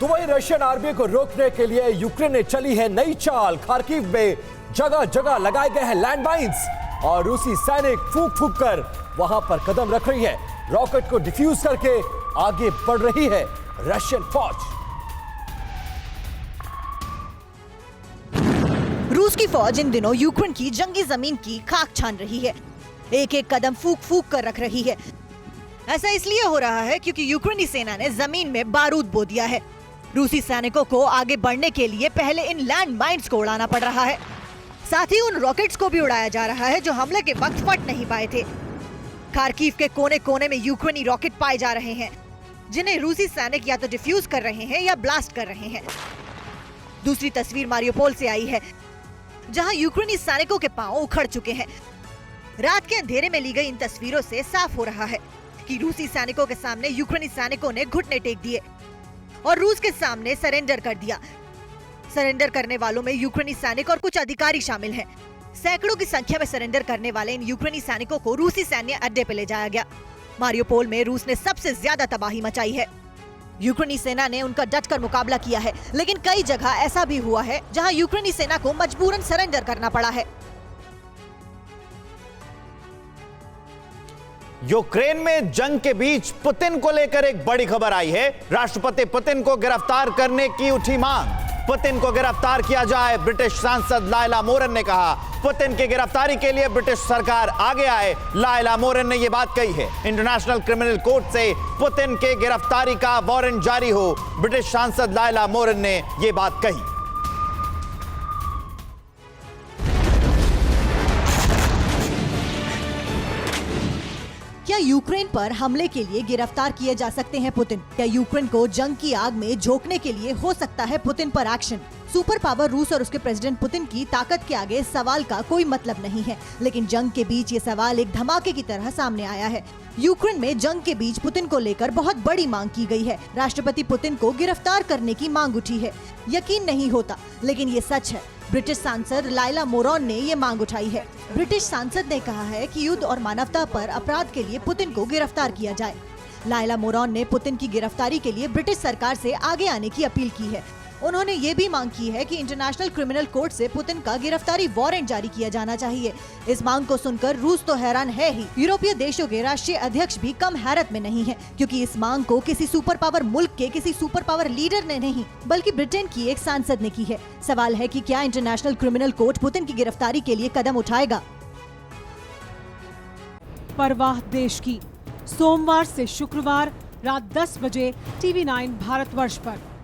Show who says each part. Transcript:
Speaker 1: तो वही Russian army को रोकने के लिए यूक्रेन ने चली है नई चाल। खार्किव में जगह जगह लगाए गए हैं लैंडमाइंस और रूसी सैनिक फूंक फूंक कर वहां पर कदम रख रही है। रॉकेट को डिफ्यूज करके आगे बढ़ रही है रशियन फौज।
Speaker 2: रूस की फौज इन दिनों यूक्रेन की जंगी जमीन की खाक छान रही है, एक एक कदम फूंक फूंक कर रख रही है। ऐसा इसलिए हो रहा है क्योंकि यूक्रेनी सेना ने जमीन में बारूद बो दिया है। रूसी सैनिकों को आगे बढ़ने के लिए पहले इन लैंड माइन्स को उड़ाना पड़ रहा है, साथ ही उन रॉकेट्स को भी उड़ाया जा रहा है जो हमले के वक्त फट नहीं पाए थे। खार्किव के कोने कोने में यूक्रेनी रॉकेट पाए जा रहे हैं, जिन्हें रूसी सैनिक या तो डिफ्यूज कर रहे हैं या ब्लास्ट कर रहे हैं। दूसरी तस्वीर मारियोपोल से आई है, जहां यूक्रेनी सैनिकों के पांव उखड़ चुके हैं। रात के अंधेरे में ली गई इन तस्वीरों से साफ हो रहा है कि रूसी सैनिकों के सामने यूक्रेनी सैनिकों ने घुटने टेक दिए और रूस के सामने सरेंडर कर दिया। सरेंडर करने वालों में यूक्रेनी सैनिक और कुछ अधिकारी शामिल हैं। सैकड़ों की संख्या में सरेंडर करने वाले इन यूक्रेनी सैनिकों को रूसी सैन्य अड्डे पे ले जाया गया। मारियोपोल में रूस ने सबसे ज्यादा तबाही मचाई है। यूक्रेनी सेना ने उनका डटकर मुकाबला किया है, लेकिन कई जगह ऐसा भी हुआ है जहां यूक्रेनी सेना को मजबूरन सरेंडर करना पड़ा है।
Speaker 3: यूक्रेन में जंग के बीच पुतिन को लेकर एक बड़ी खबर आई है। राष्ट्रपति पुतिन को गिरफ्तार करने की उठी मांग। पुतिन को गिरफ्तार किया जाए, ब्रिटिश सांसद लायला मोरन ने कहा। पुतिन की गिरफ्तारी के लिए ब्रिटिश सरकार आगे आए, लायला मोरन ने यह बात कही है। इंटरनेशनल क्रिमिनल कोर्ट से पुतिन के गिरफ्तारी का वारंट जारी हो, ब्रिटिश सांसद लायला मोरन ने यह बात कही।
Speaker 2: क्या यूक्रेन पर हमले के लिए गिरफ्तार किए जा सकते हैं पुतिन? क्या यूक्रेन को जंग की आग में झोंकने के लिए हो सकता है पुतिन पर एक्शन? सुपर पावर रूस और उसके प्रेसिडेंट पुतिन की ताकत के आगे सवाल का कोई मतलब नहीं है, लेकिन जंग के बीच ये सवाल एक धमाके की तरह सामने आया है। यूक्रेन में जंग के बीच पुतिन को लेकर बहुत बड़ी मांग की गई है। राष्ट्रपति पुतिन को गिरफ्तार करने की मांग उठी है। यकीन नहीं होता, लेकिन ये सच है। ब्रिटिश सांसद लायला मोरन ने ये मांग उठाई है। ब्रिटिश सांसद ने कहा है कि युद्ध और मानवता पर अपराध के लिए पुतिन को गिरफ्तार किया जाए। लायला मोरन ने पुतिन की गिरफ्तारी के लिए ब्रिटिश सरकार से आगे आने की अपील की है। उन्होंने ये भी मांग की है कि इंटरनेशनल क्रिमिनल कोर्ट से पुतिन का गिरफ्तारी वारंट जारी किया जाना चाहिए। इस मांग को सुनकर रूस तो हैरान है ही, यूरोपीय देशों के राष्ट्रीय अध्यक्ष भी कम हैरत में नहीं है, क्योंकि इस मांग को किसी सुपर पावर मुल्क के किसी सुपर पावर लीडर ने नहीं, बल्कि ब्रिटेन की एक सांसद ने की है। सवाल है कि क्या इंटरनेशनल क्रिमिनल कोर्ट पुतिन की गिरफ्तारी के लिए कदम उठाएगा?
Speaker 4: परवाह देश की, सोमवार से शुक्रवार रात 10 बजे TV9 भारतवर्ष पर।